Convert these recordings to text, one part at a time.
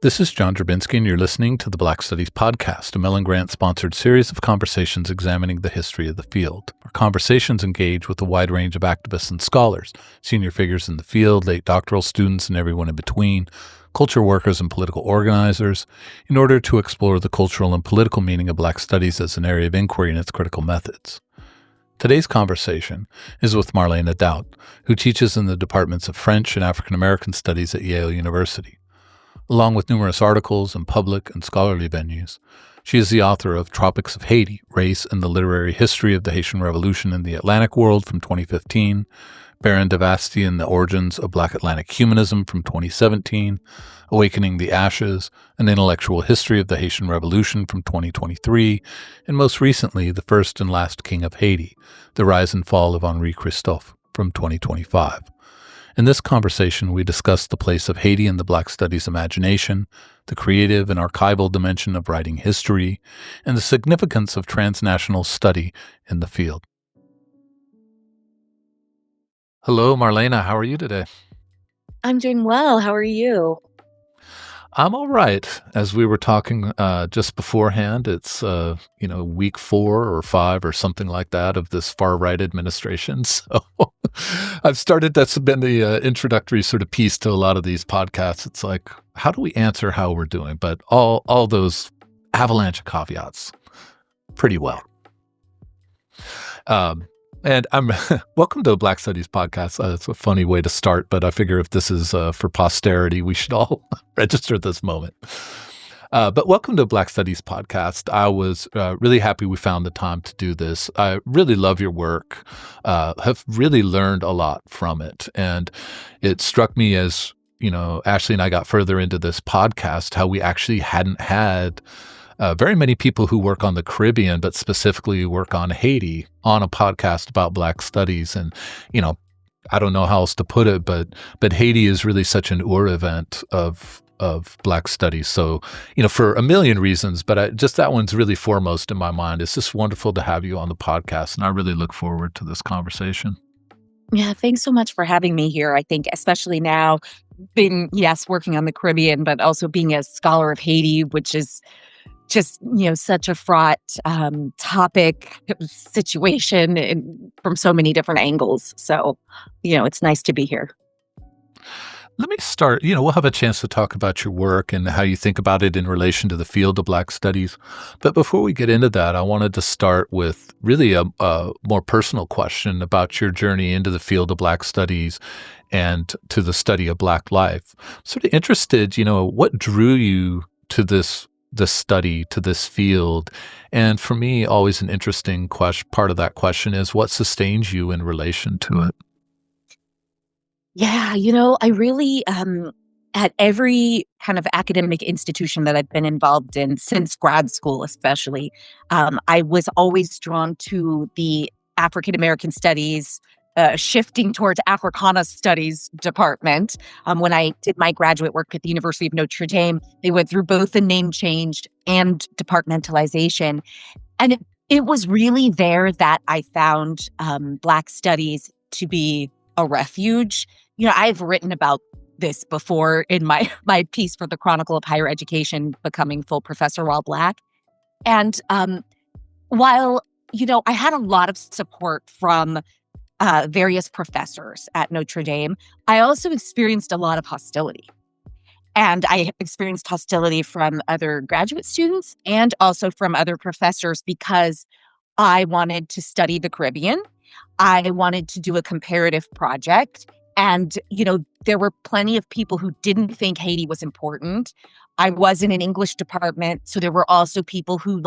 This is John Drabinski, and you're listening to the Black Studies Podcast, a Mellon Grant-sponsored series of conversations examining the history of the field. Our conversations engage with a wide range of activists and scholars, senior figures in the field, late doctoral students, and everyone in between, culture workers and political organizers, in order to explore the cultural and political meaning of Black studies as an area of inquiry and its critical methods. Today's conversation is with Marlene Daut, who teaches in the departments of French and African American Studies at Yale University. Along with numerous articles in public and scholarly venues, she is the author of Tropics of Haiti, Race and the Literary History of the Haitian Revolution in the Atlantic World from 2015, Baron Devasty and the Origins of Black Atlantic Humanism from 2017, Awakening the Ashes, An Intellectual History of the Haitian Revolution from 2023, and most recently, The First and Last King of Haiti, The Rise and Fall of Henri Christophe from 2025. In this conversation, we discuss the place of Haiti in the Black Studies imagination, the creative and archival dimension of writing history, and the significance of transnational study in the field. Hello, Marlene. How are you today? I'm doing well. How are you? I'm all right. As we were talking just beforehand, it's week 4 or 5 or something like that of this far-right administration. So I've started, that's been the introductory sort of piece to a lot of these podcasts. It's like, how do we answer how we're doing? But all those avalanche of caveats pretty well. And I'm welcome to the Black Studies Podcast. It's a funny way to start, but I figure if this is for posterity, we should all register this moment. But welcome to the Black Studies Podcast. I was really happy we found the time to do this. I really love your work, have really learned a lot from it. And it struck me as, Ashley and I got further into this podcast, how we actually hadn't had very many people who work on the Caribbean, but specifically work on Haiti, on a podcast about Black studies. And, I don't know how else to put it, but Haiti is really such an event of Black studies. So, for a million reasons, but just that one's really foremost in my mind. It's just wonderful to have you on the podcast, and I really look forward to this conversation. Yeah, thanks so much for having me here. I think especially now, being, working on the Caribbean, but also being a scholar of Haiti, which is just, such a fraught topic, situation from so many different angles. So, it's nice to be here. Let me start, we'll have a chance to talk about your work and how you think about it in relation to the field of Black studies. But before we get into that, I wanted to start with really a more personal question about your journey into the field of Black studies and to the study of Black life. Sort of interested, what drew you to this study, to this field? And for me, always an interesting part of that question is what sustains you in relation to it? Yeah, I really, at every kind of academic institution that I've been involved in since grad school, especially, I was always drawn to the African American studies, shifting towards Africana Studies department. When I did my graduate work at the University of Notre Dame, they went through both the name change and departmentalization. And it was really there that I found Black studies to be a refuge. I've written about this before in my piece for the Chronicle of Higher Education, Becoming Full Professor While Black. And while, I had a lot of support from various professors at Notre Dame, I also experienced a lot of hostility. And I experienced hostility from other graduate students and also from other professors because I wanted to study the Caribbean. I wanted to do a comparative project. And, there were plenty of people who didn't think Haiti was important. I was in an English department, so there were also people who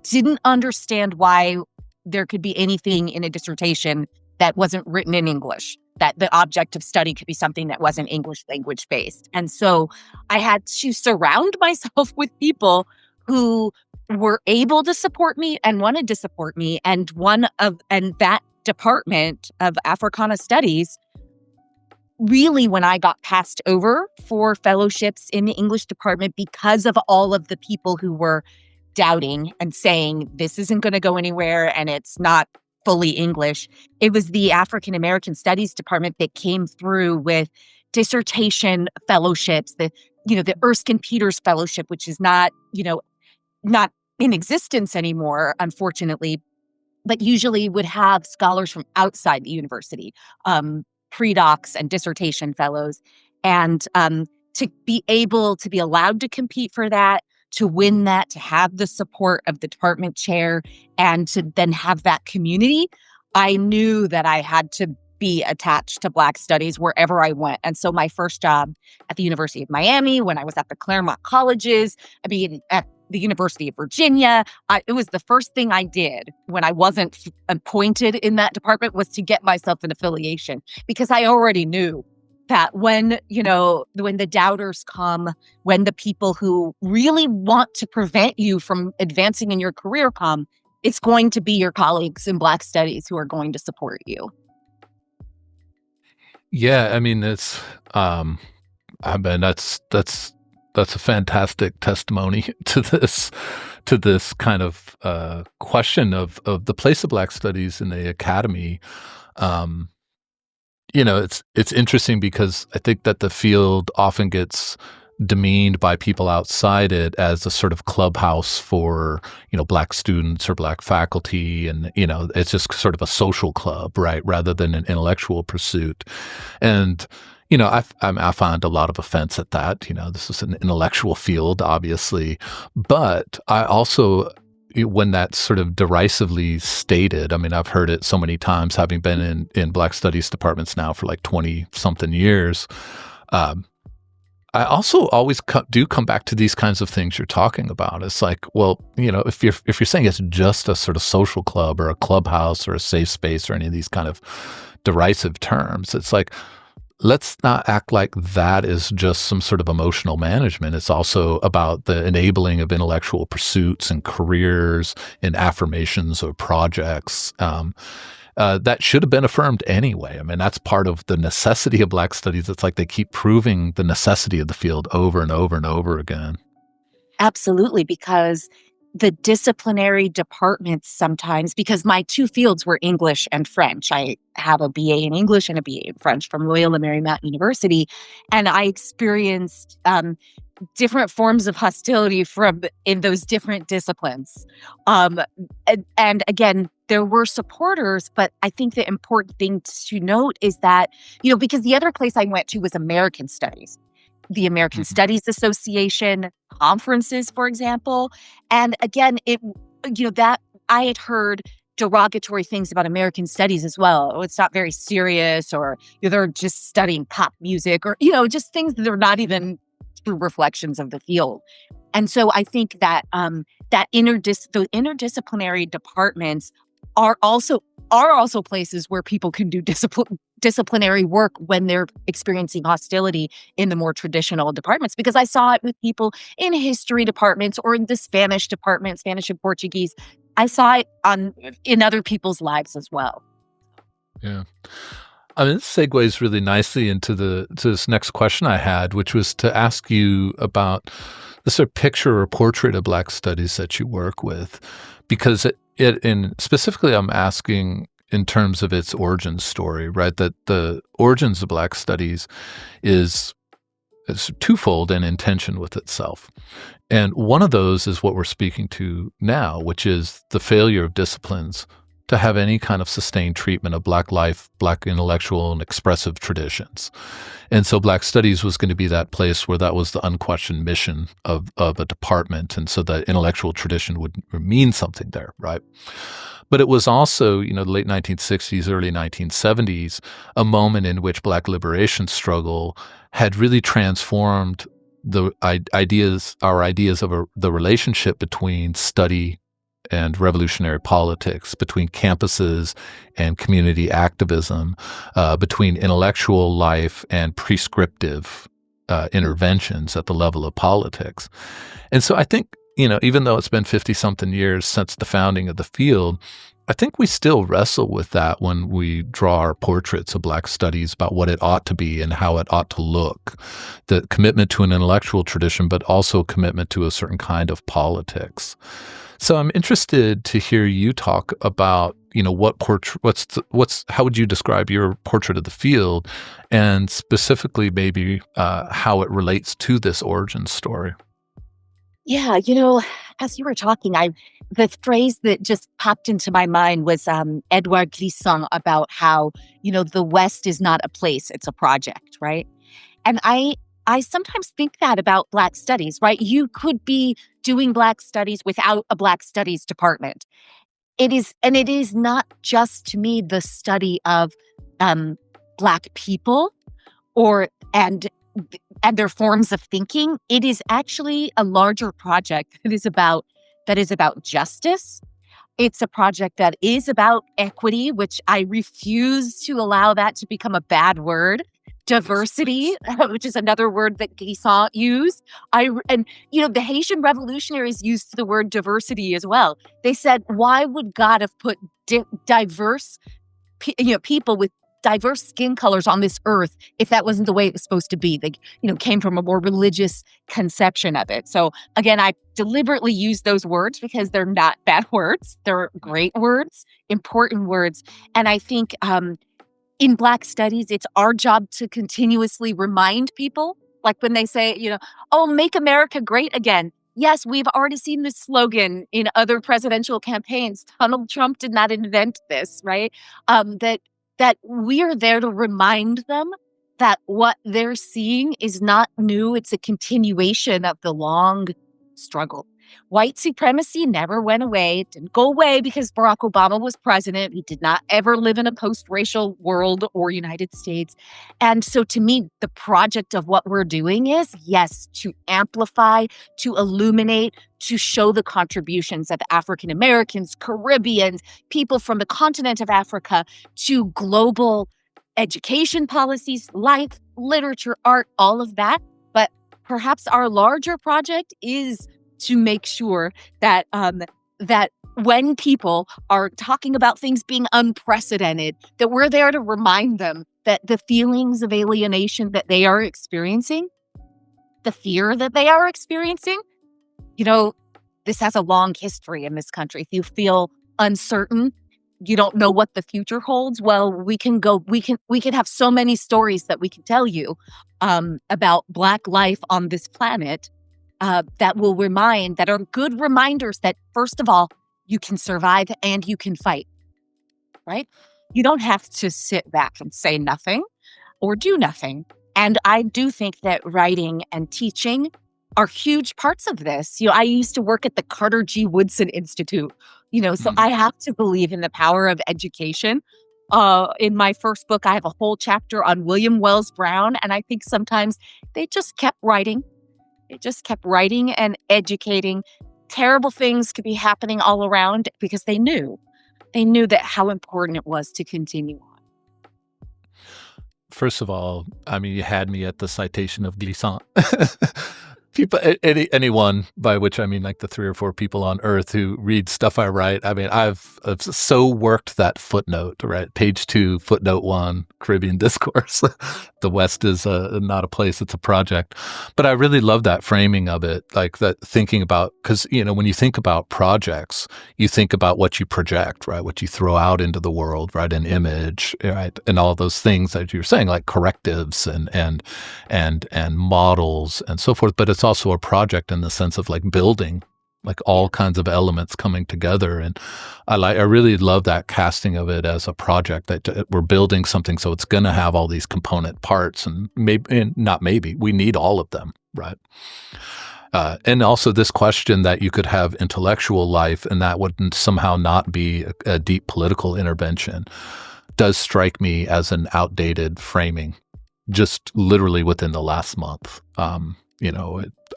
didn't understand why there could be anything in a dissertation that wasn't written in English, that the object of study could be something that wasn't English language based. And so I had to surround myself with people who were able to support me and wanted to support me. And that department of Africana Studies, really, when I got passed over for fellowships in the English department, because of all of the people who were doubting and saying, this isn't going to go anywhere and it's not fully English, it was the African American Studies department that came through with dissertation fellowships, the the Erskine Peters Fellowship, which is not in existence anymore, unfortunately, but usually would have scholars from outside the university, pre-docs and dissertation fellows. And to be able to be allowed to compete for that, to win that, to have the support of the department chair, and to then have that community, I knew that I had to be attached to Black Studies wherever I went. And so my first job at the University of Miami, when I was at the Claremont colleges, at the University of Virginia, it was the first thing I did when I wasn't appointed in that department, was to get myself an affiliation, because I already knew that when the doubters come, when the people who really want to prevent you from advancing in your career come, it's going to be your colleagues in Black Studies who are going to support you. Yeah, I mean, that's a fantastic testimony to this kind of question of the place of Black Studies in the academy. It's interesting because I think that the field often gets demeaned by people outside it as a sort of clubhouse for, Black students or Black faculty. And, it's just sort of a social club, right? Rather than an intellectual pursuit. And, I find a lot of offense at that. This is an intellectual field, obviously. But I also, when that's sort of derisively stated, I mean, I've heard it so many times, having been in Black Studies departments now for like 20-something years. I also always do come back to these kinds of things you're talking about. It's like, well, if you're saying it's just a sort of social club or a clubhouse or a safe space or any of these kind of derisive terms, it's like, let's not act like that is just some sort of emotional management. It's also about the enabling of intellectual pursuits and careers and affirmations of projects. That should have been affirmed anyway. I mean, that's part of the necessity of Black Studies. It's like they keep proving the necessity of the field over and over and over again. Absolutely, because the disciplinary departments sometimes, because my two fields were English and French. I have a BA in English and a BA in French from Loyola Marymount University, and I experienced different forms of hostility in those different disciplines. And again, there were supporters, but I think the important thing to note is that, because the other place I went to was American Studies, the American Studies Association conferences, for example. And again, that I had heard derogatory things about American Studies as well. Oh, it's not very serious, or they're just studying pop music, or, just things that are not even true reflections of the field. And so I think that the interdisciplinary departments are also places where people can do disciplinary work when they're experiencing hostility in the more traditional departments. Because I saw it with people in history departments or in the Spanish department, Spanish and Portuguese. I saw it in other people's lives as well. Yeah. I mean, this segues really nicely into this next question I had, which was to ask you about the sort of picture or portrait of Black Studies that you work with, because specifically I'm asking in terms of its origin story, right? That the origins of Black Studies is twofold and in tension with itself. And one of those is what we're speaking to now, which is the failure of disciplines to have any kind of sustained treatment of Black life, Black intellectual and expressive traditions. And so Black Studies was going to be that place where that was the unquestioned mission of a department. And so that intellectual tradition would mean something there, right? But it was also, the late 1960s, early 1970s, a moment in which Black liberation struggle had really transformed our ideas of the relationship between study and revolutionary politics, between campuses and community activism, between intellectual life and prescriptive interventions at the level of politics. And so I think, even though it's been 50-something years since the founding of the field, I think we still wrestle with that when we draw our portraits of Black studies about what it ought to be and how it ought to look. The commitment to an intellectual tradition, but also commitment to a certain kind of politics. So I'm interested to hear you talk about, what portrait, how would you describe your portrait of the field, and specifically maybe how it relates to this origin story? Yeah, as you were talking, the phrase that just popped into my mind was Edouard Glissant about how, the West is not a place, it's a project, right? And I sometimes think that about Black studies, right? You could be doing Black studies without a Black studies department. It is not just to me the study of um, Black people or and their forms of thinking. It is actually a larger project that is about justice. It's a project that is about equity, which I refuse to allow that to become a bad word. Diversity, which is another word that Glissant used. The Haitian revolutionaries used the word diversity as well. They said, why would God have put diverse people with diverse skin colors on this earth if that wasn't the way it was supposed to be? They, came from a more religious conception of it. So again, I deliberately use those words because they're not bad words. They're great words, important words. And I think in Black studies, it's our job to continuously remind people, like when they say, oh, make America great again. Yes, we've already seen this slogan in other presidential campaigns. Donald Trump did not invent this, right? That we are there to remind them that what they're seeing is not new. It's a continuation of the long struggle. White supremacy never went away. It didn't go away because Barack Obama was president. He did not ever live in a post-racial world or United States. And so to me, the project of what we're doing is, yes, to amplify, to illuminate, to show the contributions of African Americans, Caribbeans, people from the continent of Africa to global education policies, life, literature, art, all of that. But perhaps our larger project is to make sure that that when people are talking about things being unprecedented, that we're there to remind them that the feelings of alienation that they are experiencing, the fear that they are experiencing, this has a long history in this country. If you feel uncertain, you don't know what the future holds. Well, we can have so many stories that we can tell you about Black life on this planet that are good reminders that, first of all, you can survive and you can fight, right? You don't have to sit back and say nothing or do nothing. And I do think that writing and teaching are huge parts of this. I used to work at the Carter G. Woodson Institute, so I have to believe in the power of education. In my first book, I have a whole chapter on William Wells Brown, and I think sometimes they just kept writing. It just kept writing and educating. Terrible things could be happening all around because they knew that how important it was to continue on. First of all, I mean, you had me at the citation of Glissant. People, anyone, by which I mean like the 3 or 4 people on earth who read stuff I write. I mean, I've so worked that footnote, right? Page 2, footnote 1, Caribbean discourse. The West is not a place, it's a project. But I really love that framing of it, like that thinking about, because, when you think about projects, you think about what you project, right? What you throw out into the world, right? An image, right? And all those things that you're saying, like correctives and models and so forth. But it's also a project in the sense of like building, like all kinds of elements coming together. And I really love that casting of it as a project that we're building something. So it's going to have all these component parts, and we need all of them. Right. And also this question that you could have intellectual life and that would somehow not be a deep political intervention does strike me as an outdated framing, just literally within the last month.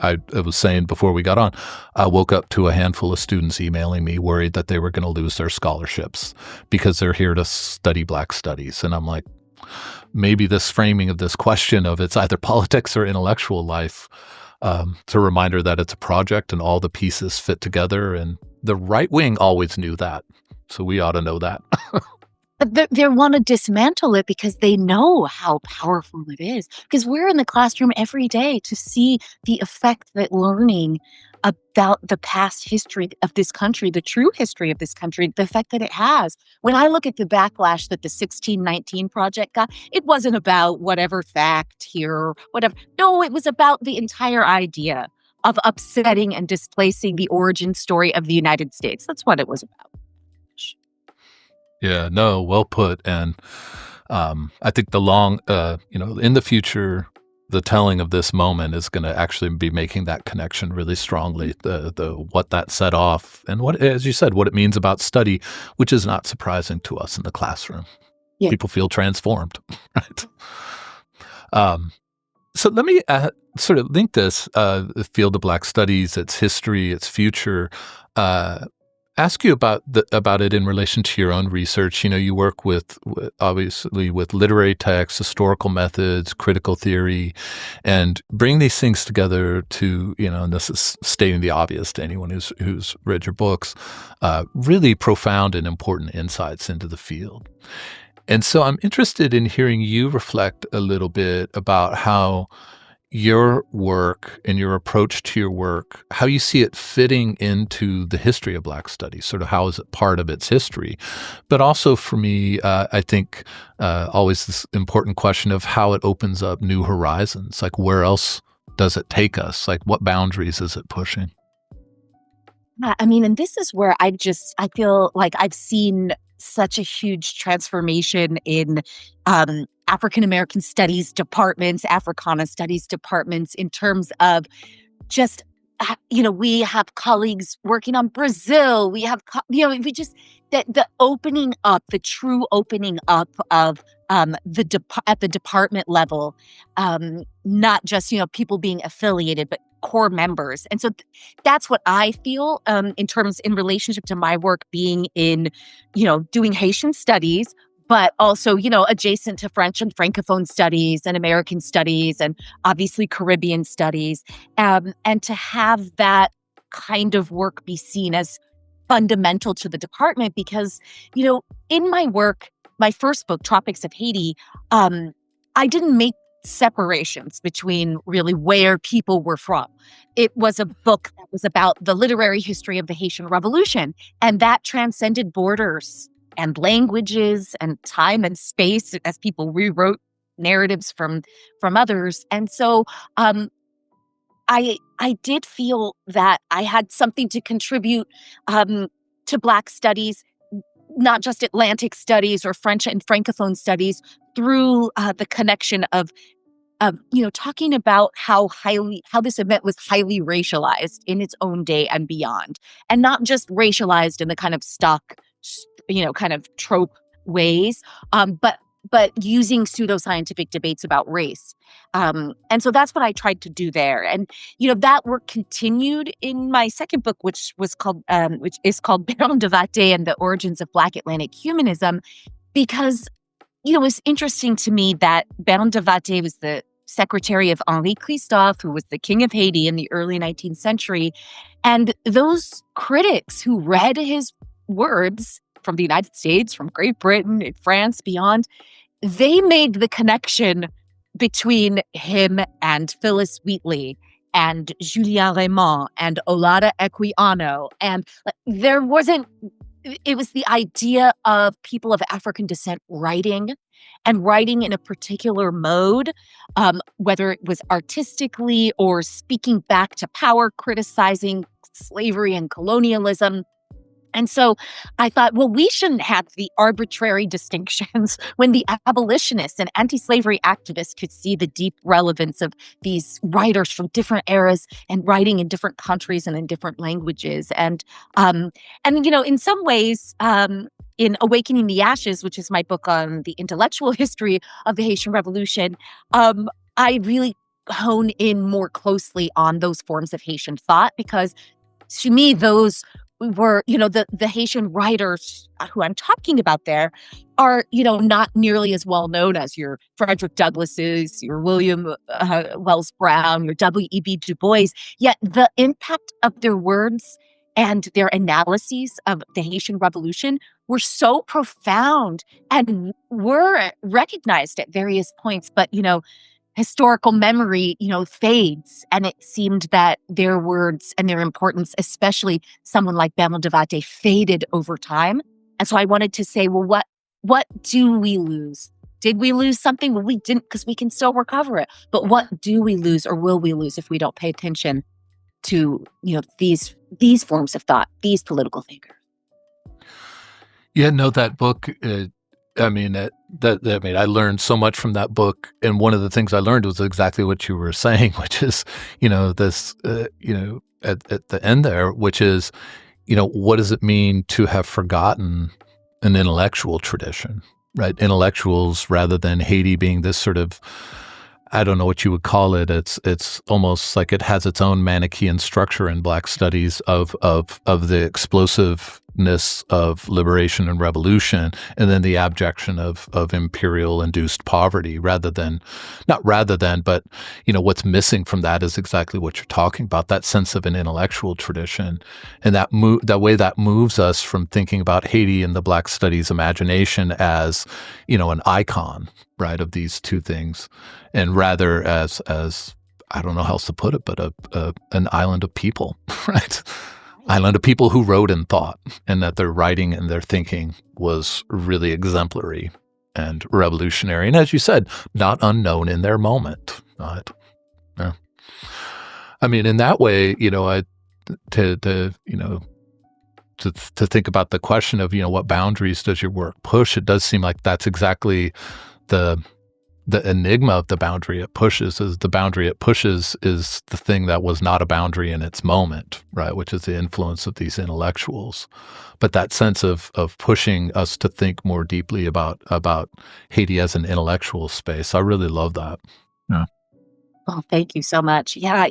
I was saying before we got on, I woke up to a handful of students emailing me worried that they were going to lose their scholarships because they're here to study Black studies. And I'm like, maybe this framing of this question of it's either politics or intellectual life, it's a reminder that it's a project and all the pieces fit together. And the right wing always knew that. So we ought to know that. But they want to dismantle it because they know how powerful it is. Because we're in the classroom every day to see the effect that learning about the past history of this country, the true history of this country, the effect that it has. When I look at the backlash that the 1619 Project got, it wasn't about whatever fact here or whatever. No, it was about the entire idea of upsetting and displacing the origin story of the United States. That's what it was about. Yeah, no, well put. And I think in the future, the telling of this moment is going to actually be making that connection really strongly. The what that set off and what, as you said, what it means about study, which is not surprising to us in the classroom. Yeah. People feel transformed, right? So let me sort of link this, the field of Black studies, its history, its future. Ask you about it in relation to your own research. You work with obviously with literary texts, historical methods, critical theory, and bring these things together to, and this is stating the obvious to anyone who's read your books, really profound and important insights into the field. And so I'm interested in hearing you reflect a little bit about how your work and your approach to your work, how you see it fitting into the history of Black studies, sort of how is it part of its history? But also for me, I think always this important question of how it opens up new horizons. Like, where else does it take us? Like, what boundaries is it pushing? Yeah, I mean, and this is where I feel like I've seen such a huge transformation in African American studies departments, Africana studies departments, in terms of just, we have colleagues working on Brazil. We have, we just, the opening up, the true opening up of at the department level, not just, people being affiliated, but core members. And so that's what I feel in relationship to my work being in, doing Haitian studies, but also, adjacent to French and Francophone studies and American studies and obviously Caribbean studies. And to have that kind of work be seen as fundamental to the department because, in my work, my first book, Tropics of Haiti, I didn't make separations between really where people were from. It was a book that was about the literary history of the Haitian Revolution, and that transcended borders and languages and time and space as people rewrote narratives from others. And so I did feel that I had something to contribute to Black studies, not just Atlantic studies or French and Francophone studies, through the connection of talking about how this event was highly racialized in its own day and beyond, and not just racialized in the kind of stock, kind of trope ways, but using pseudoscientific debates about race. And so that's what I tried to do there. And, that work continued in my second book, which is called Baron de Vaté and the Origins of Black Atlantic Humanism, because, it's interesting to me that Baron de Vaté was the secretary of Henri Christophe, who was the king of Haiti in the early 19th century. And those critics who read his words from the United States, from Great Britain, France, beyond, they made the connection between him and Phyllis Wheatley and Julien Raymond and Olaudah Equiano. And it was the idea of people of African descent writing in a particular mode, whether it was artistically or speaking back to power, criticizing slavery and colonialism. And so I thought, well, we shouldn't have the arbitrary distinctions when the abolitionists and anti-slavery activists could see the deep relevance of these writers from different eras and writing in different countries and in different languages. And in some ways, in Awakening the Ashes, which is my book on the intellectual history of the Haitian Revolution, I really hone in more closely on those forms of Haitian thought, because to me, those were, the Haitian writers who I'm talking about there are, not nearly as well known as your Frederick Douglasses, your William Wells Brown, your W.E.B. Du Bois. Yet the impact of their words and their analyses of the Haitian Revolution were so profound and were recognized at various points. But, historical memory, fades. And it seemed that their words and their importance, especially someone like Bamil Devate, faded over time. And so I wanted to say, well, what do we lose? Did we lose something? Well, we didn't, because we can still recover it. But what do we lose, or will we lose, if we don't pay attention to, these forms of thought, these political thinkers? Yeah, no, that book, I learned so much from that book. And one of the things I learned was exactly what you were saying, which is, this, at the end there, which is, what does it mean to have forgotten an intellectual tradition, right? Intellectuals, rather than Haiti being this sort of, I don't know what you would call it. It's almost like it has its own Manichaean structure in Black studies of the explosiveness of liberation and revolution, and then the abjection of imperial induced poverty, but what's missing from that is exactly what you're talking about, that sense of an intellectual tradition, and that way that moves us from thinking about Haiti and the Black studies imagination as, an icon, right, of these two things, and rather as I don't know how else to put it, but an island of people, right? Island of people who wrote and thought, and that their writing and their thinking was really exemplary and revolutionary, and as you said, not unknown in their moment. Right? Yeah. I mean, in that way, to think about the question of what boundaries does your work push, it does seem like that's exactly the enigma of the boundary it pushes. Is the boundary it pushes is the thing that was not a boundary in its moment, right? Which is the influence of these intellectuals. But that sense of pushing us to think more deeply about Haiti as an intellectual space, I really love that. Yeah. Oh, thank you so much. Yeah,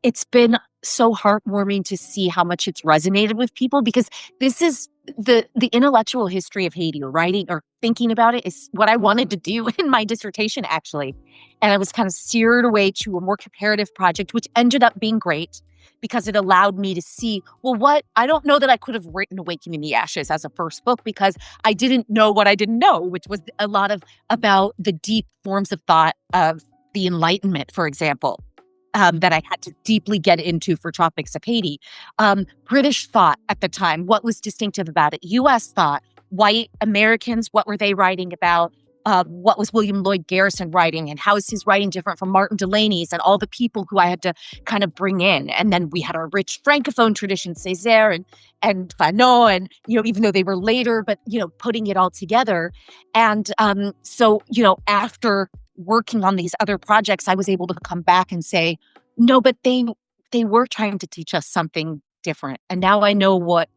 it's been so heartwarming to see how much it's resonated with people, because this is the intellectual history of Haiti, or writing or thinking about it, is what I wanted to do in my dissertation, actually. And I was kind of steered away to a more comparative project, which ended up being great because it allowed me to see, I don't know that I could have written Awakening in the Ashes as a first book, because I didn't know what I didn't know, which was a lot about the deep forms of thought of the Enlightenment, for example. That I had to deeply get into for Tropics of Haiti. British thought at the time, what was distinctive about it? U.S. thought, white Americans, what were they writing about? What was William Lloyd Garrison writing, and how is his writing different from Martin Delaney's, and all the people who I had to kind of bring in. And then we had our rich Francophone tradition, Césaire and Fanon, and, even though they were later, but, putting it all together. And so, after working on these other projects, I was able to come back and say, no, but they were trying to teach us something different. And now I know what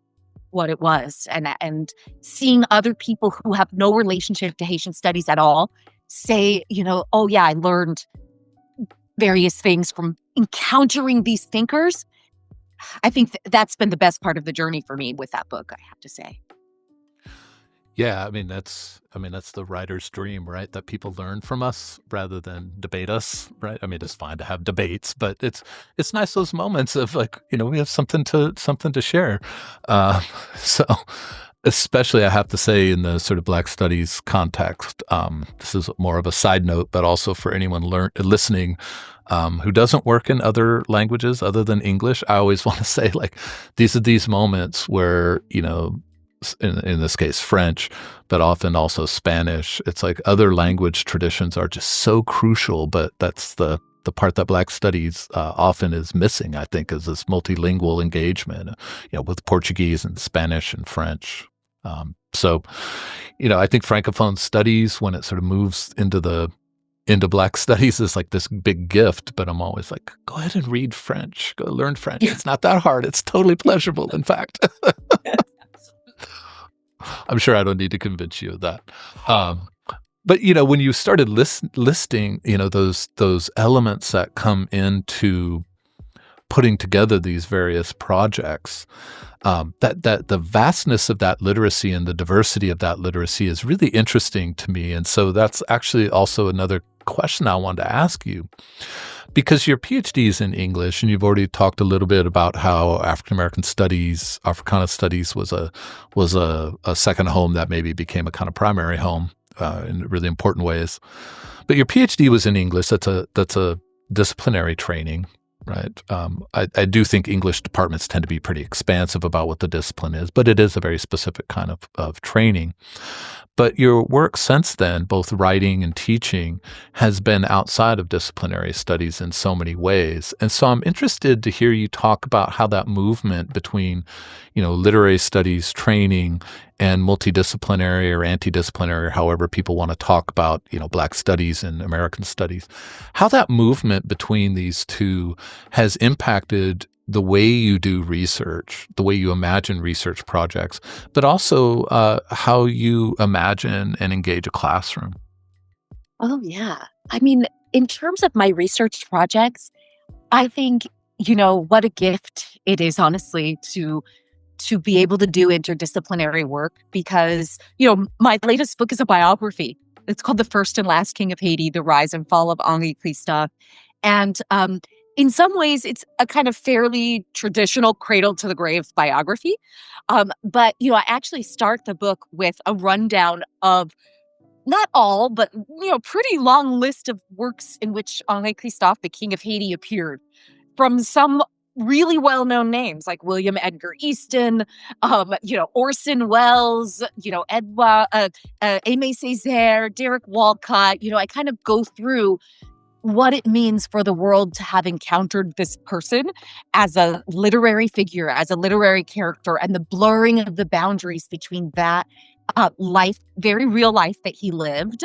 it was. And seeing other people who have no relationship to Haitian studies at all say, oh yeah, I learned various things from encountering these thinkers. I think that's been the best part of the journey for me with that book, I have to say. Yeah, that's the writer's dream, right? That people learn from us rather than debate us, right? It's fine to have debates, but it's nice, those moments of we have something to share. So especially, I have to say, in the sort of Black studies context, this is more of a side note, but also for anyone listening who doesn't work in other languages other than English, I always want to say, these are these moments where, in this case, French, but often also Spanish. It's like other language traditions are just so crucial, but that's the part that Black studies often is missing, I think, is this multilingual engagement, with Portuguese and Spanish and French. So, I think Francophone studies, when it sort of moves into Black studies, is like this big gift, but I'm always like, go ahead and read French, go learn French. Yeah. It's not that hard. It's totally pleasurable, in fact. I'm sure I don't need to convince you of that. But, when you started listing, those elements that come into putting together these various projects, that the vastness of that literacy and the diversity of that literacy is really interesting to me. And so that's actually also another question I wanted to ask you, Because your PhD is in English, and you've already talked a little bit about how African American studies, Africana studies, was a second home that maybe became a kind of primary home in really important ways. But your PhD was in English. That's a disciplinary training, right? I do think English departments tend to be pretty expansive about what the discipline is, but it is a very specific kind of training. But your work since then, both writing and teaching, has been outside of disciplinary studies in so many ways. And so I'm interested to hear you talk about how that movement between, literary studies training and multidisciplinary or anti-disciplinary, or however people want to talk about, Black studies and American studies, how that movement between these two has impacted the way you do research, the way you imagine research projects, but also how you imagine and engage a classroom. Oh, yeah. I mean, in terms of my research projects, I think, what a gift it is, honestly, to be able to do interdisciplinary work because, my latest book is a biography. It's called The First and Last King of Haiti, The Rise and Fall of Henri Christophe. And in some ways, it's a kind of fairly traditional cradle to the grave biography. But, I actually start the book with a rundown of not all, but, pretty long list of works in which Henri Christophe, the King of Haiti, appeared from some really well-known names like William Edgar Easton, Orson Welles, Edouard, Aimé Césaire, Derek Walcott. I kind of go through what it means for the world to have encountered this person as a literary figure, as a literary character, and the blurring of the boundaries between that life, very real life that he lived,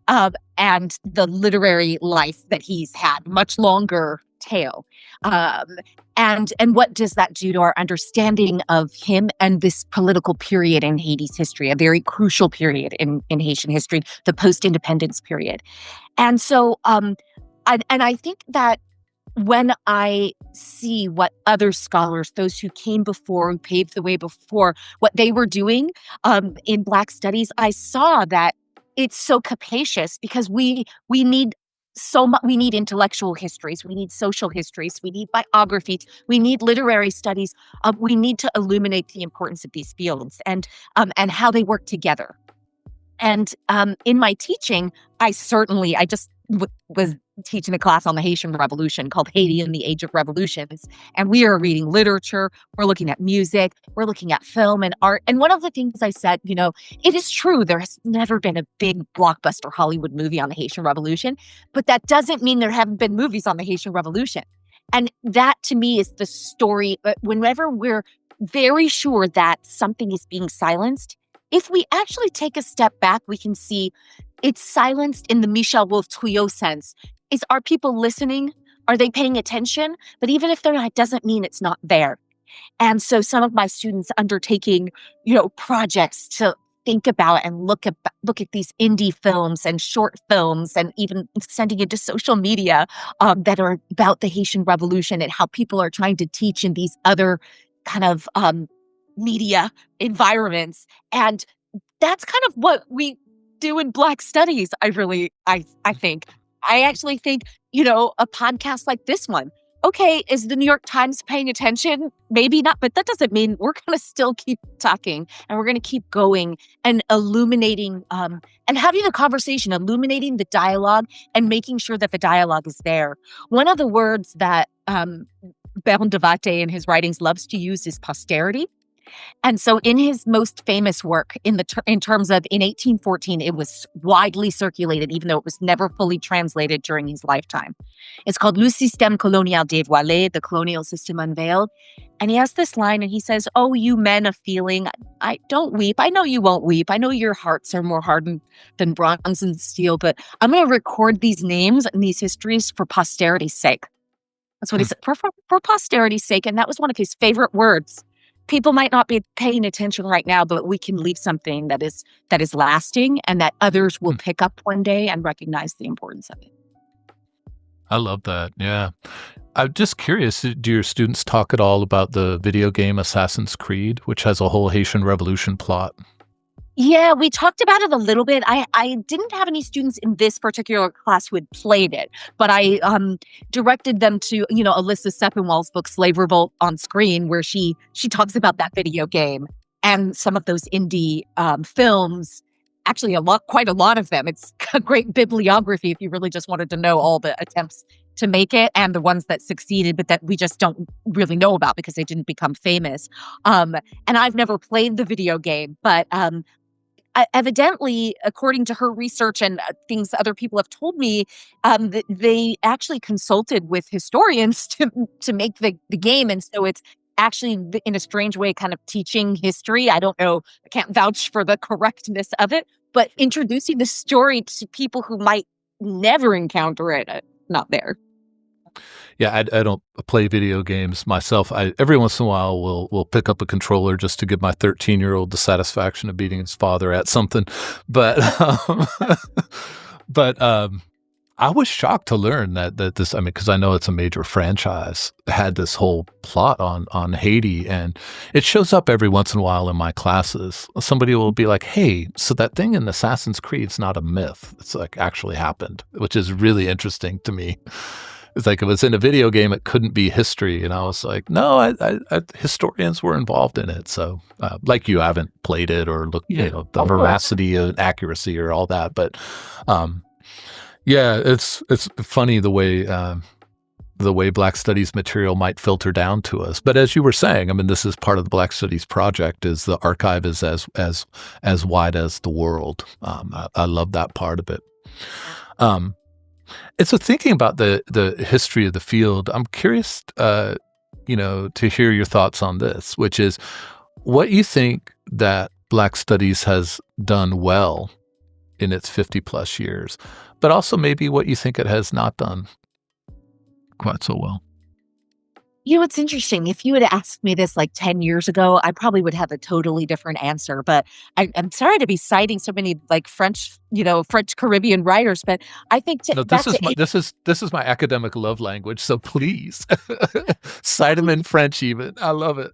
and the literary life that he's had, much longer tale. And what does that do to our understanding of him and this political period in Haiti's history, a very crucial period in Haitian history, the post-independence period. And so, I think that when I see what other scholars, those who came before, who paved the way before, what they were doing in Black studies, I saw that it's so capacious because we need so much. We need intellectual histories, we need social histories, we need biographies, we need literary studies. We need to illuminate the importance of these fields and how they work together. And in my teaching, I just was teaching a class on the Haitian Revolution called Haiti in the Age of Revolutions. And we are reading literature, we're looking at music, we're looking at film and art. And one of the things I said, it is true, there has never been a big blockbuster Hollywood movie on the Haitian Revolution, but that doesn't mean there haven't been movies on the Haitian Revolution. And that to me is the story. But whenever we're very sure that something is being silenced, if we actually take a step back, we can see it's silenced in the Michel Wolf-Trouillot sense. Are people listening? Are they paying attention? But even if they're not, it doesn't mean it's not there. And so some of my students undertaking, projects to think about and look at these indie films and short films and even sending it to social media that are about the Haitian Revolution and how people are trying to teach in these other kind of media environments. And that's kind of what we do in Black studies. I think. I actually think, a podcast like this one, okay, is the New York Times paying attention? Maybe not, but that doesn't mean we're going to still keep talking and we're going to keep going and illuminating and having a conversation, illuminating the dialogue and making sure that the dialogue is there. One of the words that Baron de Vatte in his writings loves to use is posterity. And so in his most famous work, in terms of in 1814, it was widely circulated, even though it was never fully translated during his lifetime. It's called Le Système colonial dévoilé, the colonial system unveiled. And he has this line and he says, "Oh, you men of feeling, I don't weep. I know you won't weep. I know your hearts are more hardened than bronze and steel, but I'm going to record these names and these histories for posterity's sake." That's what he said, for posterity's sake. And that was one of his favorite words. People might not be paying attention right now, but we can leave something that is lasting and that others will pick up one day and recognize the importance of it. I love that. Yeah. I'm just curious, do your students talk at all about the video game Assassin's Creed, which has a whole Haitian Revolution plot? Yeah, we talked about it a little bit. I didn't have any students in this particular class who had played it, but I directed them to, Alyssa Sepinwall's book Slave Revolt on Screen, where she talks about that video game and some of those indie films. Actually, quite a lot of them. It's a great bibliography if you really just wanted to know all the attempts to make it and the ones that succeeded, but that we just don't really know about because they didn't become famous. And I've never played the video game, but evidently, according to her research and things other people have told me, they actually consulted with historians to make the game, and so it's actually in a strange way kind of teaching history. I don't know, I can't vouch for the correctness of it, but introducing the story to people who might never encounter it, not there. Yeah, I don't play video games myself. I every once in a while will pick up a controller just to give my 13-year-old the satisfaction of beating his father at something. But but I was shocked to learn that this, I mean, because I know it's a major franchise, had this whole plot on Haiti, and it shows up every once in a while in my classes. Somebody will be like, "Hey, so that thing in Assassin's Creed is not a myth; it's like actually happened," which is really interesting to me. It's like if it was in a video game, it couldn't be history, and I was like, "No, historians were involved in it." So, like you haven't played it or looked, the veracity and accuracy or all that, but. Yeah, it's funny the way Black Studies material might filter down to us. But as you were saying, I mean, this is part of the Black Studies project. Is the archive is as wide as the world. I love that part of it. And so thinking about the history of the field, I'm curious, to hear your thoughts on this, which is what you think that Black Studies has done well in its 50 plus years, but also maybe what you think it has not done quite so well. It's interesting. If you had asked me this like 10 years ago, I probably would have a totally different answer. But I'm sorry to be citing so many like French, French Caribbean writers, but I think No, this is my academic love language. So please cite them in French even. I love it.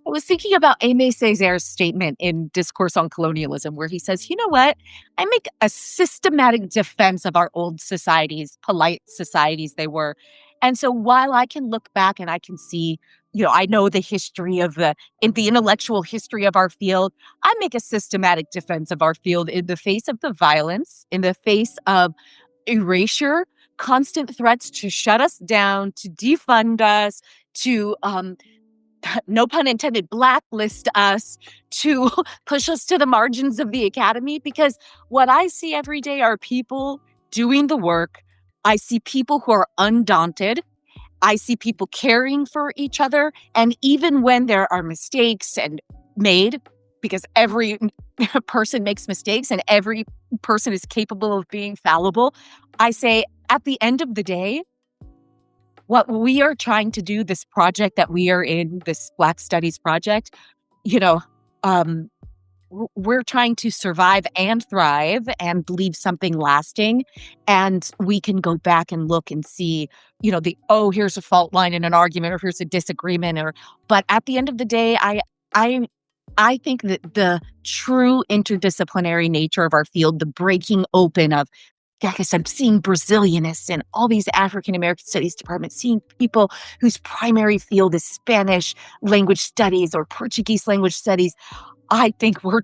I was thinking about Aimé Césaire's statement in Discourse on Colonialism, where he says, you know what? I make a systematic defense of our old societies, polite societies they were. And so while I can look back and I can see, I know the history of in the intellectual history of our field, I make a systematic defense of our field in the face of the violence, in the face of erasure, constant threats to shut us down, to defund us, to no pun intended, blacklist us, to push us to the margins of the academy. Because what I see every day are people doing the work. I see people who are undaunted. I see people caring for each other. And even when there are mistakes and made, because every person makes mistakes and every person is capable of being fallible, I say at the end of the day, what we are trying to do, this project that we are in, this Black Studies project, um, we're trying to survive and thrive and leave something lasting. And we can go back and look and see, here's a fault line in an argument or here's a disagreement. But at the end of the day, I think that the true interdisciplinary nature of our field, the breaking open of, like I said, seeing Brazilianists in all these African American studies departments, seeing people whose primary field is Spanish language studies or Portuguese language studies, I think we're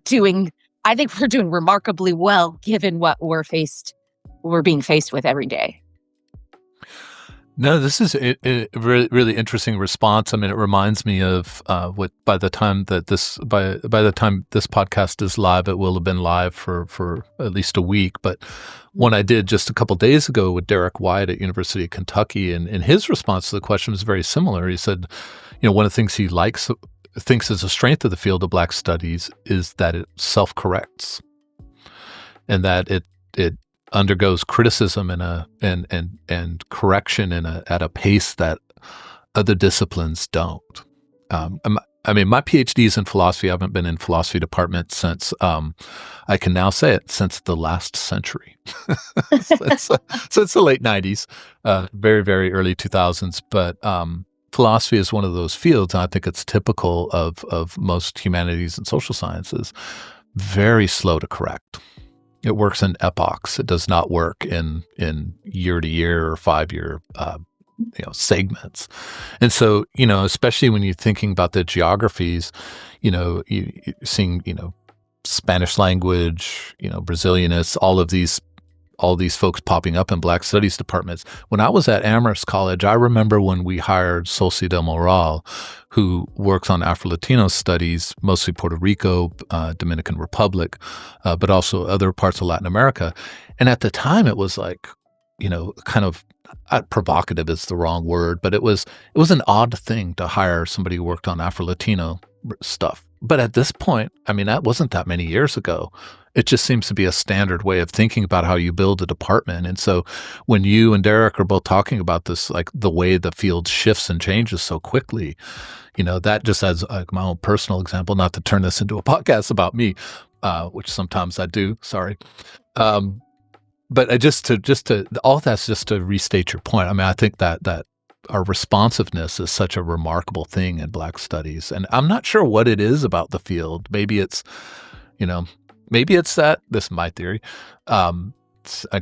doing remarkably well given what we're being faced with every day. No, this is a really, really interesting response. I mean, it reminds me of what by the time this podcast is live, it will have been live for at least a week. But one I did just a couple days ago with Derek White at University of Kentucky, and his response to the question was very similar. He said, one of the things he thinks is a strength of the field of Black Studies is that it self-corrects, and that it undergoes criticism and correction at a pace that other disciplines don't. I mean, my PhD is in philosophy. I haven't been in philosophy department since, I can now say it, since the last century. Since the late 90s, very, very early 2000s. But philosophy is one of those fields, and I think it's typical of most humanities and social sciences, very slow to correct. It works in epochs. It does not work in year to year or 5 year segments. And so, especially when you're thinking about the geographies, you're seeing, Spanish language, Brazilianists, all these folks popping up in Black Studies departments. When I was at Amherst College, I remember when we hired Solci del Moral, who works on Afro-Latino studies, mostly Puerto Rico, Dominican Republic, but also other parts of Latin America. And at the time, it was like, kind of provocative is the wrong word, but it was an odd thing to hire somebody who worked on Afro-Latino stuff. But at this point, that wasn't that many years ago. It just seems to be a standard way of thinking about how you build a department. And so when you and Derek are both talking about this, like the way the field shifts and changes so quickly, that just as my own personal example, not to turn this into a podcast about me, which sometimes I do, sorry. But just to all that's just to restate your point. I think that our responsiveness is such a remarkable thing in Black Studies. And I'm not sure what it is about the field. Maybe it's that, this is my theory. I'm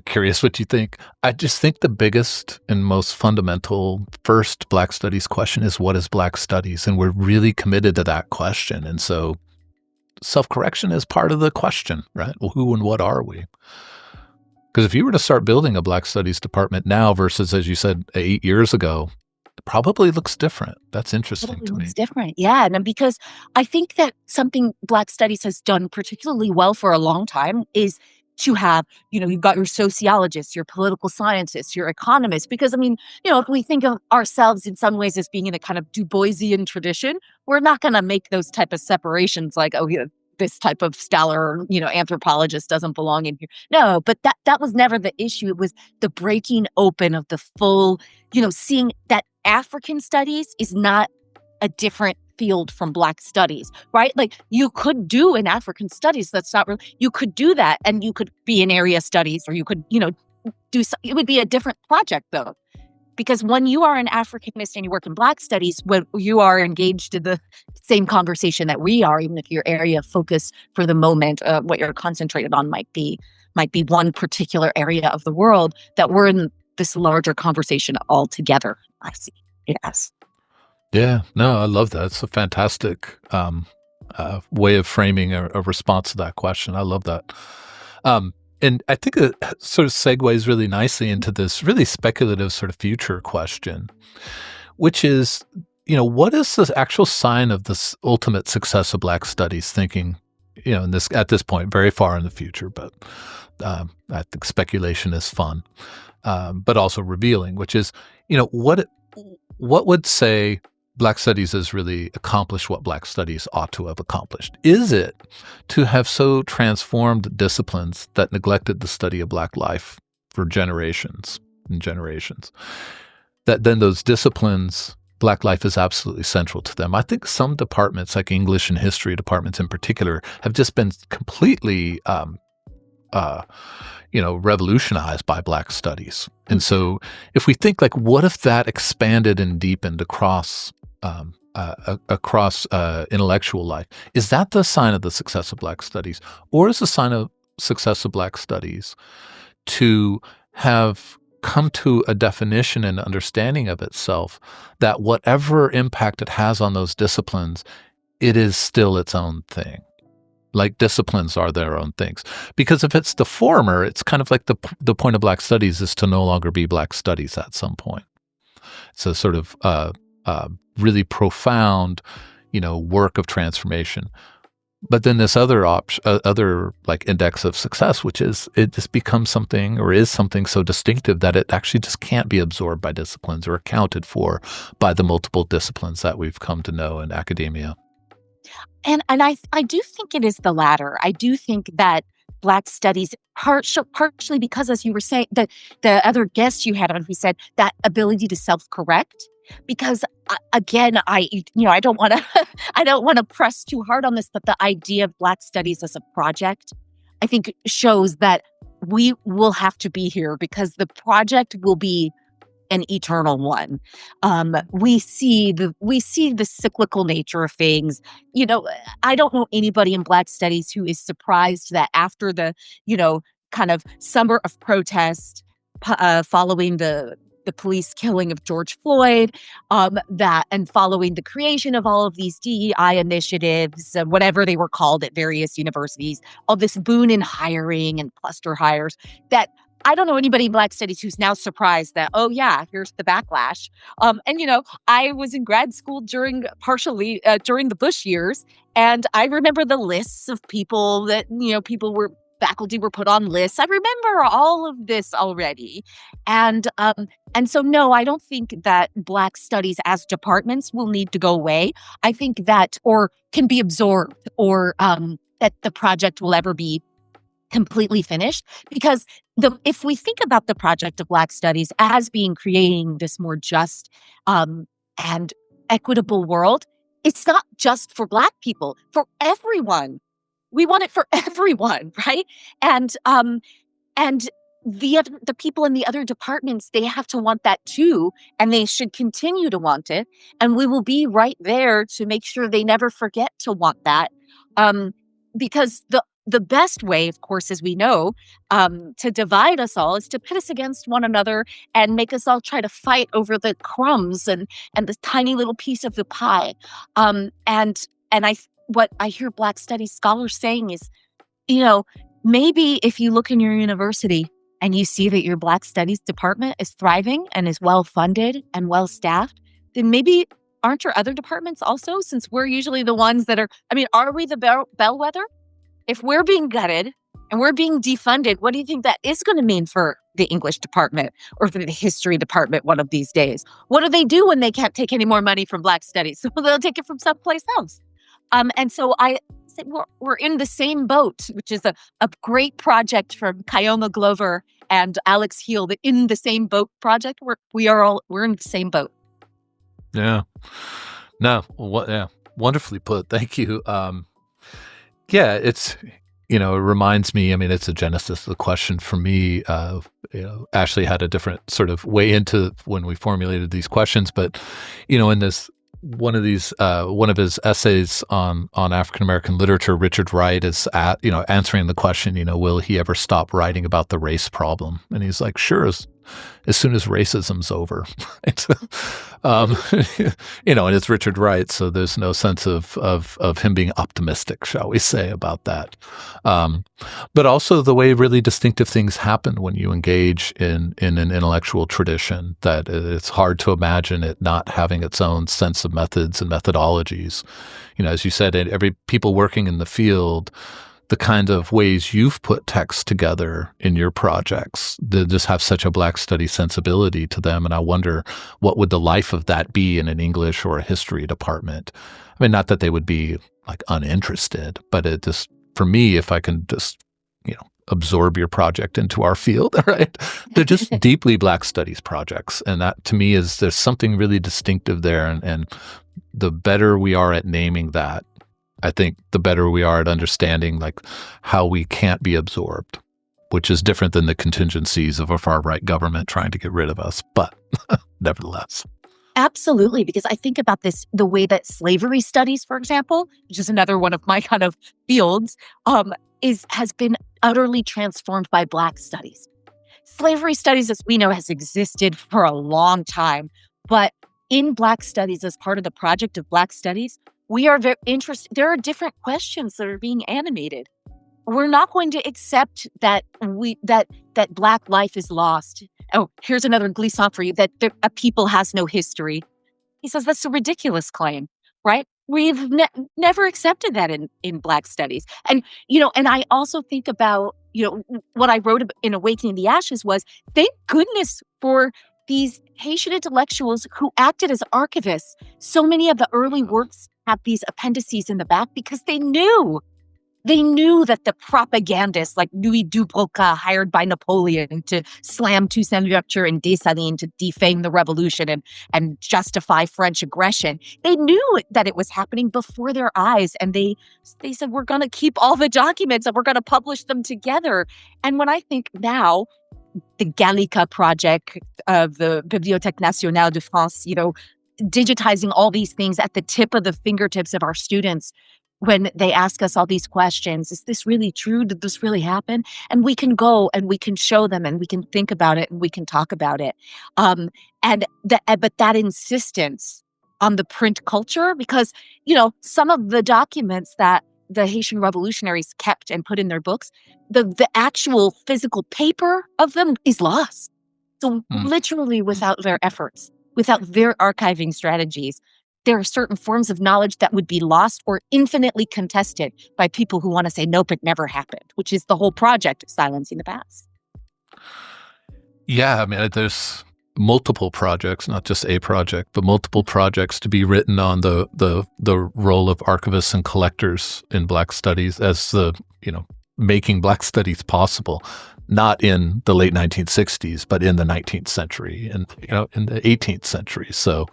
curious what you think. I just think the biggest and most fundamental first Black Studies question is, what is Black Studies? And we're really committed to that question. And so self-correction is part of the question, right? Well, who and what are we? Because if you were to start building a Black Studies department now versus, as you said, 8 years ago, it probably looks different. That's interesting to me. It's different. Yeah. And because I think that something Black Studies has done particularly well for a long time is to have, you've got your sociologists, your political scientists, your economists, because if we think of ourselves in some ways as being in a kind of Du Boisian tradition, we're not going to make those type of separations like, this type of scholar, anthropologist doesn't belong in here. No, but that was never the issue. It was the breaking open of the full, seeing that African studies is not a different field from Black studies, right? Like you could do an African studies. That's not really, you could do that and you could be in area studies, or you could, it would be a different project though. Because when you are an Africanist and you work in Black studies, when you are engaged in the same conversation that we are, even if your area of focus for the moment, what you're concentrated on might be one particular area of the world, that we're in this larger conversation all together. I see. Yes. Yeah, no, I love that. It's a fantastic way of framing a response to that question. I love that. And I think it sort of segues really nicely into this really speculative sort of future question, which is, what is the actual sign of this ultimate success of Black Studies thinking, at this point, very far in the future, but I think speculation is fun, but also revealing, which is, what would say Black Studies has really accomplished what Black Studies ought to have accomplished? Is it to have so transformed disciplines that neglected the study of Black life for generations and generations, that then those disciplines, Black life is absolutely central to them? I think some departments, like English and history departments in particular, have just been completely revolutionized by Black Studies. And so if we think like, what if that expanded and deepened across intellectual life? Is that the sign of the success of Black Studies? Or is the sign of success of Black Studies to have come to a definition and understanding of itself that whatever impact it has on those disciplines, it is still its own thing? Like disciplines are their own things. Because if it's the former, it's kind of like the point of Black Studies is to no longer be Black Studies at some point. It's a sort of really profound, work of transformation. But then this other like index of success, which is it just becomes something or is something so distinctive that it actually just can't be absorbed by disciplines or accounted for by the multiple disciplines that we've come to know in academia. And I do think it is the latter. I do think that Black Studies, partially because, as you were saying, the other guest you had on who said that ability to self-correct. Because again, I don't want to press too hard on this, but the idea of Black Studies as a project, I think, shows that we will have to be here because the project will be an eternal one. We see the cyclical nature of things. I don't know anybody in Black studies who is surprised that after the kind of summer of protest following the police killing of George Floyd, that and following the creation of all of these DEI initiatives, whatever they were called at various universities, all this boon in hiring and cluster hires, that I don't know anybody in Black studies who's now surprised that, oh yeah, here's the backlash. I was in grad school during the Bush years, and I remember the lists of people that, faculty were put on lists. I remember all of this already. And so, no, I don't think that Black studies as departments will need to go away. I think that, or can be absorbed, or that the project will ever be completely finished, because if we think about the project of Black studies as being creating this more just and equitable world, it's not just for Black people, for everyone. We want it for everyone, right? And the people in the other departments, they have to want that too, and they should continue to want it. And we will be right there to make sure they never forget to want that. Because the best way, of course, as we know, to divide us all is to pit us against one another and make us all try to fight over the crumbs and the tiny little piece of the pie. What I hear Black studies scholars saying is, maybe if you look in your university and you see that your Black studies department is thriving and is well funded and well staffed, then maybe aren't your other departments also, since we're usually the ones that are we the bellwether? If we're being gutted and we're being defunded, what do you think that is going to mean for the English department or for the history department one of these days? What do they do when they can't take any more money from Black studies? So they'll take it from someplace else. And so I say we're in the same boat, which is a great project from Kyoma Glover and Alex Heal. The In the Same Boat project. We're in the same boat. Yeah. No. Yeah. Wonderfully put. Thank you. Yeah, it reminds me, it's a genesis of the question for me. Ashley had a different sort of way into when we formulated these questions, but, in this, one of his essays on African American literature, Richard Wright is answering the question, will he ever stop writing about the race problem? And he's like, sure, as soon as racism's over. And it's Richard Wright, so there's no sense of him being optimistic, shall we say, about that. But also the way really distinctive things happen when you engage in an intellectual tradition, that it's hard to imagine it not having its own sense of methods and methodologies. As you said, every people working in the field, the kind of ways you've put text together in your projects, they just have such a Black study sensibility to them. And I wonder, what would the life of that be in an English or a history department? Not that they would be like uninterested, but it just, for me, if I can just, absorb your project into our field, right? They're just deeply Black studies projects. And that to me there's something really distinctive there. And the better we are at naming that, I think the better we are at understanding like how we can't be absorbed, which is different than the contingencies of a far-right government trying to get rid of us. But nevertheless. Absolutely, because I think about this, the way that slavery studies, for example, which is another one of my kind of fields, has been utterly transformed by Black studies. Slavery studies, as we know, has existed for a long time, but in Black studies, as part of the project of Black studies, we are very interested. There are different questions that are being animated. We're not going to accept that that Black life is lost. Oh, here's another glissant for you, that a people has no history. He says that's a ridiculous claim, right? We've never accepted that in Black studies. And, and I also think about, what I wrote in Awakening the Ashes was, thank goodness for these Haitian intellectuals who acted as archivists. So many of the early works have these appendices in the back because they knew that the propagandists like Louis Dubroca, hired by Napoleon to slam Toussaint Louverture and Dessalines to defame the revolution and justify French aggression, they knew that it was happening before their eyes. And they said, we're going to keep all the documents and we're going to publish them together. And when I think now, the Gallica project of the Bibliothèque Nationale de France, digitizing all these things at the tip of the fingertips of our students when they ask us all these questions. Is this really true? Did this really happen? And we can go and we can show them and we can think about it and we can talk about it. But that insistence on the print culture, because, some of the documents that the Haitian revolutionaries kept and put in their books, the actual physical paper of them is lost. So literally without their efforts, without their archiving strategies, there are certain forms of knowledge that would be lost or infinitely contested by people who want to say, nope, it never happened, which is the whole project of silencing the past. Yeah, I mean, there's multiple projects, not just a project, but multiple projects to be written on the role of archivists and collectors in Black studies as making Black studies possible, not in the late 1960s, but in the 19th century and in the 18th century. So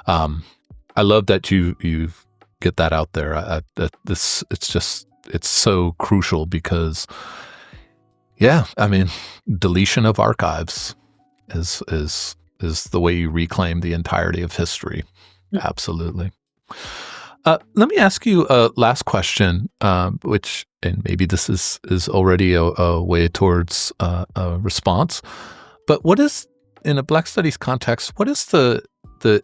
I love that you get that out there. It's so crucial because, I mean, deletion of archives is the way you reclaim the entirety of history. Mm-hmm. Absolutely. Let me ask you a last question, which, and maybe this is already a way towards a response, but what is, in a Black Studies context, what is the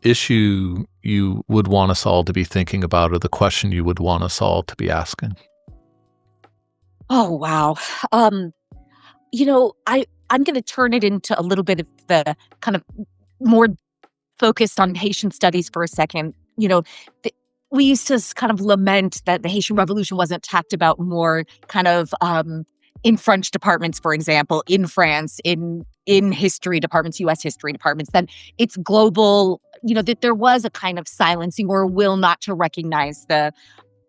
issue you would want us all to be thinking about, or the question you would want us all to be asking? Oh, wow. I'm going to turn it into a little bit of the kind of more focused on Haitian studies for a second. We used to kind of lament that the Haitian Revolution wasn't talked about more kind of in French departments, for example, in France, in history departments, U.S. history departments, that it's global, that there was a kind of silencing or a will not to recognize the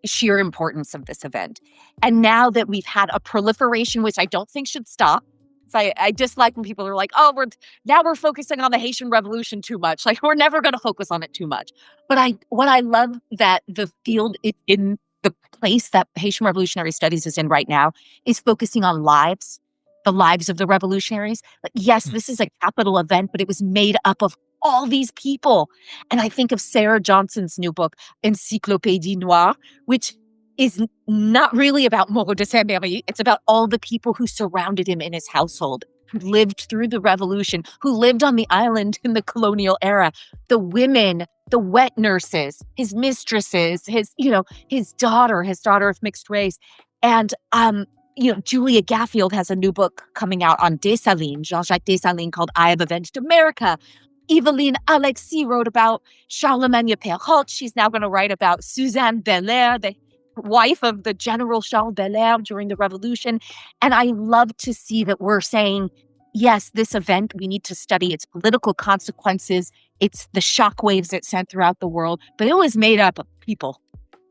sheer importance of this event. And now that we've had a proliferation, which I don't think should stop. So I dislike when people are like, oh, we're focusing on the Haitian Revolution too much. Like, we're never going to focus on it too much. But what I love that the field is in, the place that Haitian Revolutionary Studies is in right now, is focusing on lives, the lives of the revolutionaries. Like, yes, this is a capital event, but it was made up of all these people. And I think of Sarah Johnson's new book, Encyclopédie Noire, which is not really about Moreau de Saint-Méry. It's about all the people who surrounded him in his household, who lived through the revolution, who lived on the island in the colonial era, the women, the wet nurses, his mistresses, his daughter of mixed race. And, Julia Gaffield has a new book coming out on Dessalines, Jean-Jacques Dessalines, called I Have Avenged America. Eveline Alexis wrote about Charlemagne Pérotte. She's now going to write about Suzanne Belair, the wife of the General Charles Belair during the Revolution. And I love to see that we're saying, yes, this event, we need to study its political consequences. It's the shockwaves it sent throughout the world, but it was made up of people.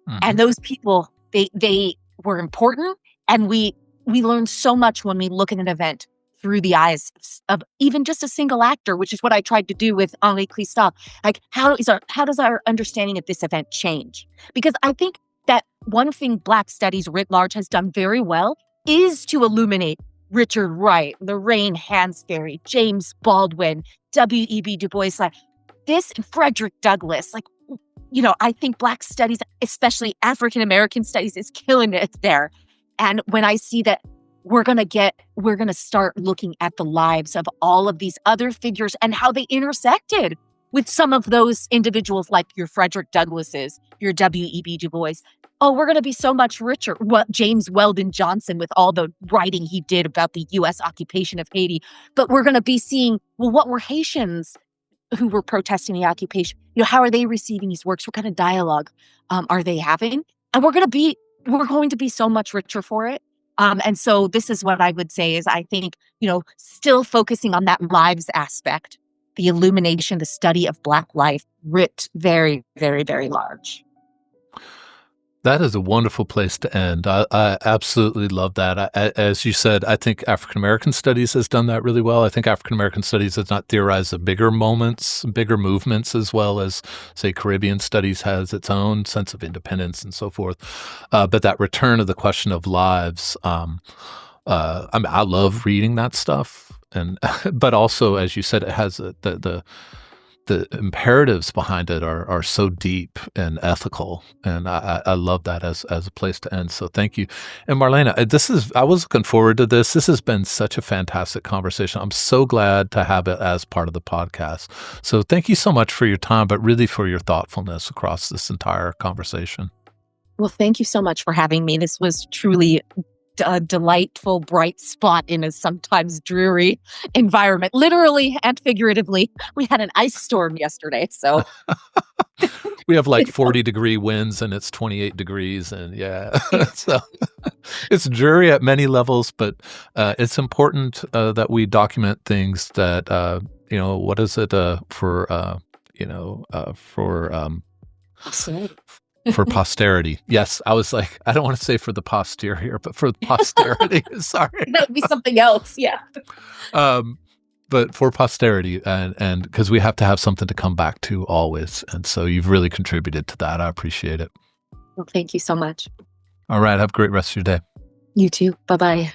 Mm-hmm. And those people, they were important. And we learn so much when we look at an event through the eyes of even just a single actor, which is what I tried to do with Henri Christophe. Like, how does our understanding of this event change? Because I think that one thing Black Studies writ large has done very well is to illuminate Richard Wright, Lorraine Hansberry, James Baldwin, W.E.B. Du Bois, like this, Frederick Douglass. Like, I think Black Studies, especially African American studies, is killing it there. And when I see that we're going to start looking at the lives of all of these other figures and how they intersected with some of those individuals, like your Frederick Douglasses, your W.E.B. Du Bois. Oh, we're going to be so much richer. James Weldon Johnson, with all the writing he did about the U.S. occupation of Haiti. But we're going to be seeing, what were Haitians who were protesting the occupation? How are they receiving these works? What kind of dialogue are they having? And we're going to be so much richer for it. And so this is what I would say is, I think, still focusing on that lives aspect, the illumination, the study of Black life, writ very, very, very large. That is a wonderful place to end. I absolutely love that. As you said, I think African American studies has done that really well. I think African American studies has not theorized the bigger moments, bigger movements, as well as, say, Caribbean studies has its own sense of independence and so forth. But that return of the question of lives, I love reading that stuff. and but also, as you said, it has the imperatives behind it are so deep and ethical, and I love that as a place to end. So thank you. And Marlene, I was looking forward to this. This has been such a fantastic conversation. I'm so glad to have it as part of the podcast. So thank you so much for your time, but really for your thoughtfulness across this entire conversation. Well, thank you so much for having me. This was truly a delightful, bright spot in a sometimes dreary environment, literally and figuratively. We had an ice storm yesterday, so We have like 40-degree winds and it's 28 degrees, and so it's dreary at many levels, but it's important that we document things that what is it for posterity. Yes, I was like, I don't want to say for the posterior, but for posterity. Sorry, that would be something else. Yeah. But for posterity, and because we have to have something to come back to always, and so you've really contributed to that. I appreciate it. Well, thank you so much. All right, have a great rest of your day. You too. Bye-bye.